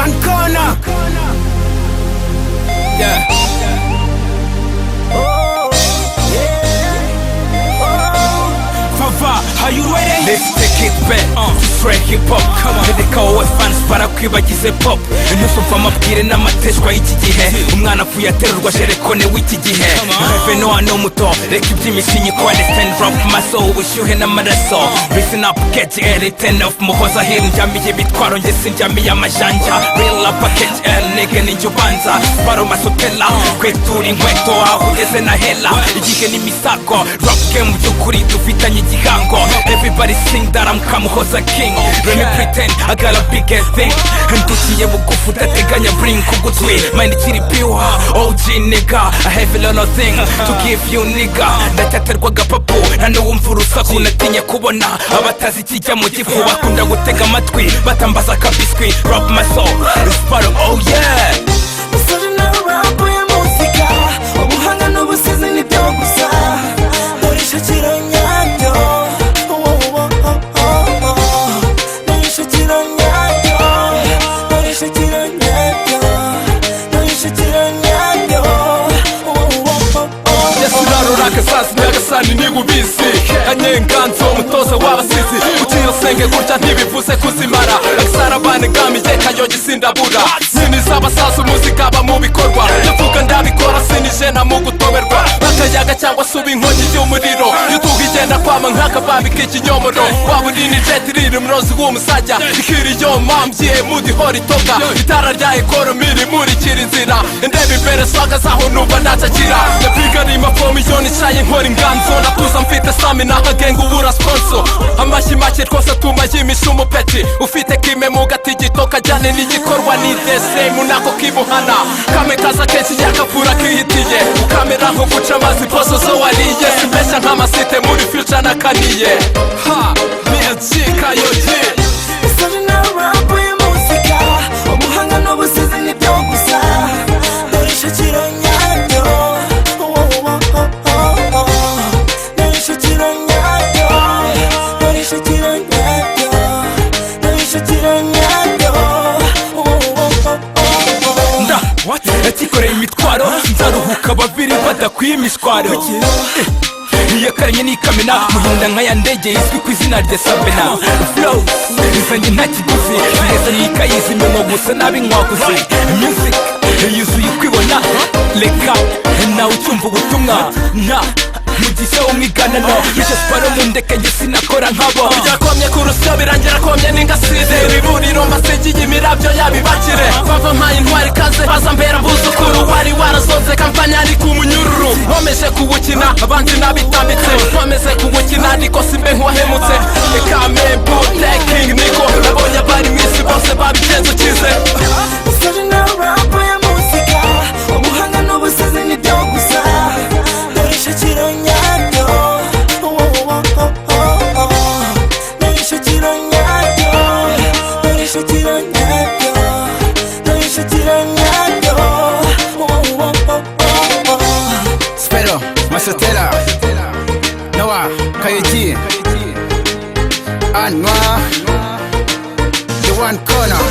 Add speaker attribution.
Speaker 1: one corner. Yeah. Are you ready?
Speaker 2: Let's take it back to Fred hip hop. Ndeka wowe fans barakwibagize pop. Ntusumva amabwire n'amateshwa y'iki gihe. Umwana apfuye aterurwa sherekone w'iki gihe. Reve no hano muto reka iby'imishinyi ko understand rap maso ubushyuhe n'amaraso. Listen up KGL 10 of muhoza hill njyamiye bitwaro njye sinjyamiye amajanja. Real up KGL nigga ninjye ubanza. Baro masotela kwetura inkweto aho ugeze na hela. Igihe n'imisako rap game by'ukuri dufitanye igihango. Everybody sing that I'm Kamuhoza king. Let me pretend I got a big ass thing. Ndukiye bugufu udateganya bring kugutwi. Mind ikiri pure OG nigga. I have a lot of things to give you nigga. Ndacyaterwa agapapu nta n'uwumva urusaku. Natinya kubona abatazi ikijya mu gifu. Bakunda gutega amatwi batambaza akabiswi. Rap my soul is part of oh yeah.
Speaker 3: Usore na rap ya muzika. Ubuhanga n'ubusizi nibyo gusa. Dorisha kironyabyo.
Speaker 2: Kasazi nyagasani nigubizi anyenganzo umutoza w'abasizi utiyosenge gutya ntibivuze kuzimara agisarabane ngamiye kayogi sindabura nini z'abasaza umuzika aba mu bikorwa ndavuga ndabikora sinije na mu gutoberwa akayaga cyangwa se ubinkonyi y'umuriro yutuga igenda kwama nk'akababi k'ikinyomoro waba uri ni jet riri umurozi w'umusajya ikiriyo mambye mudi hori toka itara rya ekoro miri murikira inzira ndeba imbere swaga zaho numva ndacakira ndapiga rima pomiyoni caye nkora inganzo natuza mfite stamina hagenga ubura sponsor amashyi make twose tumayimisha umupeti ufite kime mu gatigito kajyane n'igikorwa ni the same nako kibuhana kame kaza kenshi yakapfura kihitiye ukamera nko guca amazi poso zo wariye simbeshya nk'amasite muri future nakaniye ha niyacika yoye.
Speaker 3: Usore na rap ya muzika. Ubuhanga n'ubusizi nibyo gusa. Dorisha kironyabyo. Dorisha kironyabyo. Dorisha kironyabyo. Dorisha kironyabyo.
Speaker 2: Nda yakikoreye imitwaro nzaruhuka babiri badakwiye imishwaro. Iyakaranye n'ikamena muhinda nkaya ndege izwi ku izina rya Sabena. Flow izanye nta kiguzi zigeze n'ikayizi iminwa gusa n'abinkwakuzi. Music yuzuye kwibona reka nawe ucyumva ubutumwa nta mugisha w'umwiganano bityo siporo mu ndeke njye sinakora nkabo. Byakomye ku rusyo birangira komye n'ingasize ibiburiro mbasigiye imirabyo yabibakire bava mpaye intwari kaze baza mbera mbuzukuru wari warazonze kampanya ari ku munyururu nkomeje kuwukina abandi nabitambitse nkomeze kuwukina ariko simbe nk'uwahemutse ekame buteking niko nabonye abari mu isi bose babigenza ukize.
Speaker 3: Usore na rap ya muzika. Ubuhanga n'ubusizi nibyo gusa. Dorisha kironyabyo. Dorisha kironyabyo. Dorisha kironyabyo. Dorisha kironyabyo.
Speaker 1: Spero, Masotela, Noah, Kayogi, Anwar, the one corner.